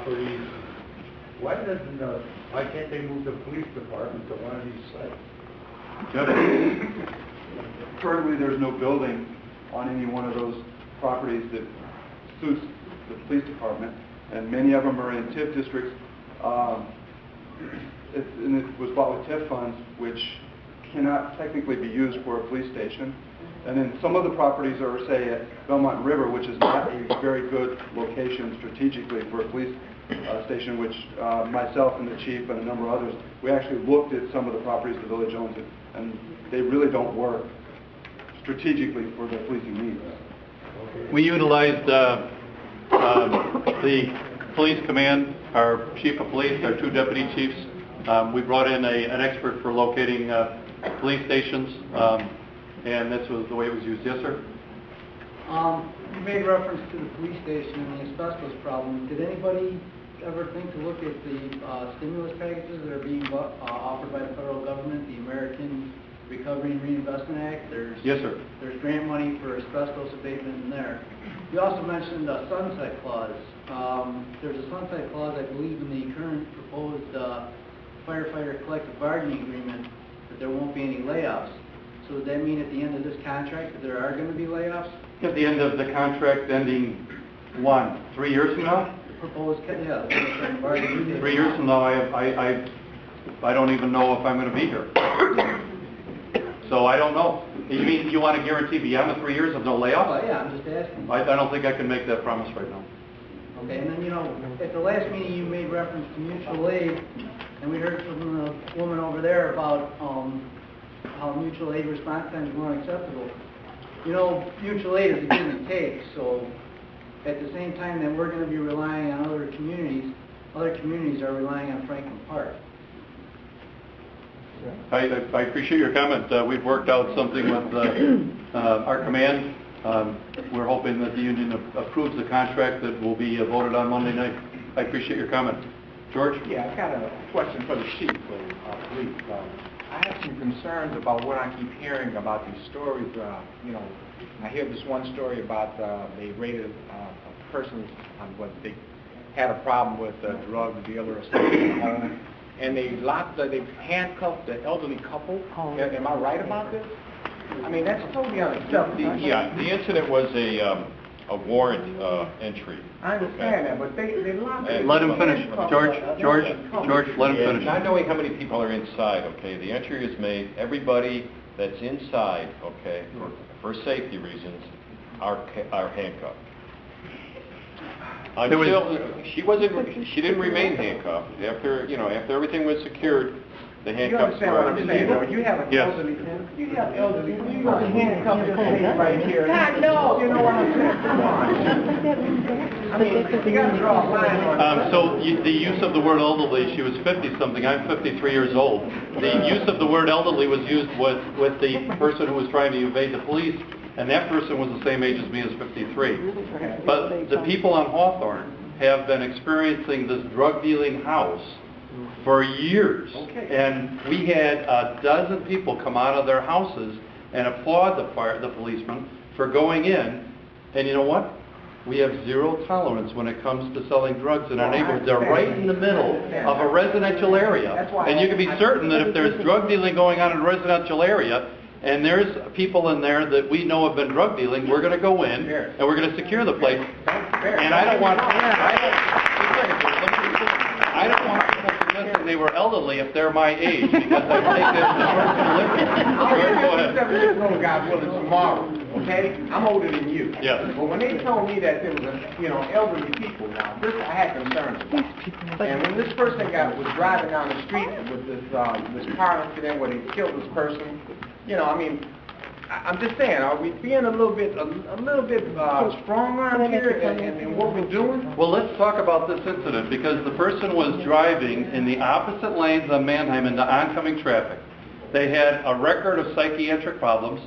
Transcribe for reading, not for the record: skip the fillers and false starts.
properties, why can't they move the police department to one of these sites? Currently, there's no building on any one of those properties that suits the police department, and many of them are in TIF districts. And it was bought with TIF funds, which cannot technically be used for a police station. And then some of the properties are, say, at Belmont River, which is not a very good location strategically for a police station, which myself and the chief and a number of others, we actually looked at some of the properties the village owns, and they really don't work strategically for the policing needs. We utilized the police command, our chief of police, our two deputy chiefs. We brought in an expert for locating police stations, and this was the way it was used. Yes, sir? You made reference to the police station and the asbestos problem. Did anybody ever think to look at the stimulus packages that are being offered by the federal government, the American Recovery and Reinvestment Act? Yes, sir. There's grant money for asbestos abatement in there. You also mentioned a sunset clause. There's a sunset clause, I believe, in the current proposed firefighter collective bargaining agreement that there won't be any layoffs. So does that mean at the end of this contract that there are going to be layoffs? At the end of the contract ending, 3 years from now? The proposed, yeah. 3 years from now, I don't even know if I'm going to be here. So I don't know. You mean you want to guarantee beyond the 3 years of no layoffs? Oh, yeah, I'm just asking. I don't think I can make that promise right now. Okay, and then, you know, at the last meeting you made reference to mutual aid, and we heard from the woman over there about how mutual aid response times weren't acceptable. You know, mutual aid is a give and take, so at the same time that we're going to be relying on other communities are relying on Franklin Park. I appreciate your comment. We've worked out something with our command. We're hoping that the union approves the contract that will be voted on Monday night. I appreciate your comment. George? Yeah, I've got a question for the chief of police. I have some concerns about what I keep hearing about these stories. You know, I hear this one story about they raided a person, they had a problem with a drug dealer or something in the home, and they handcuffed the elderly couple. Am I right about this? I mean, that's totally unacceptable. Yeah, the incident was a warrant entry. I understand that, but they locked it. Let him finish. George, let him finish. Not knowing how many people are inside, okay, the entry is made. Everybody that's inside, okay, for safety reasons, are handcuffed. She didn't remain handcuffed. After everything was secured, the handcuffs were... You understand what I'm saying, though? You have an elderly, you got a handcuffed right here. God, no! You know what I'm saying? Come on. I mean, you got to draw a line on so the use of the word elderly, she was 50-something, I'm 53 years old. The use of the word elderly was used with the person who was trying to evade the police, and that person was the same age as me, as 53. But the people on Hawthorne have been experiencing this drug-dealing house for years. And we had a dozen people come out of their houses and applaud the policeman for going in. And you know what? We have zero tolerance when it comes to selling drugs in our neighborhood. They're right in the middle of a residential area. And you can be certain that if there's drug dealing going on in a residential area, and there's people in there that we know have been drug dealing, we're going to go in and we're going to secure the place. And I don't want people suggesting they were elderly if they're my age, because I think that's the short-term living. Go ahead. 7 years old, God willing, tomorrow. Okay, I'm older than you. Yes. But when they told me that there was, elderly people now, this I had concerns about. And when this person was driving down the street with this car incident where they killed this person, I mean, I'm just saying, are we being a little bit strong around here in what we're doing? Well, let's talk about this incident, because the person was driving in the opposite lanes on Mannheim into oncoming traffic. They had a record of psychiatric problems.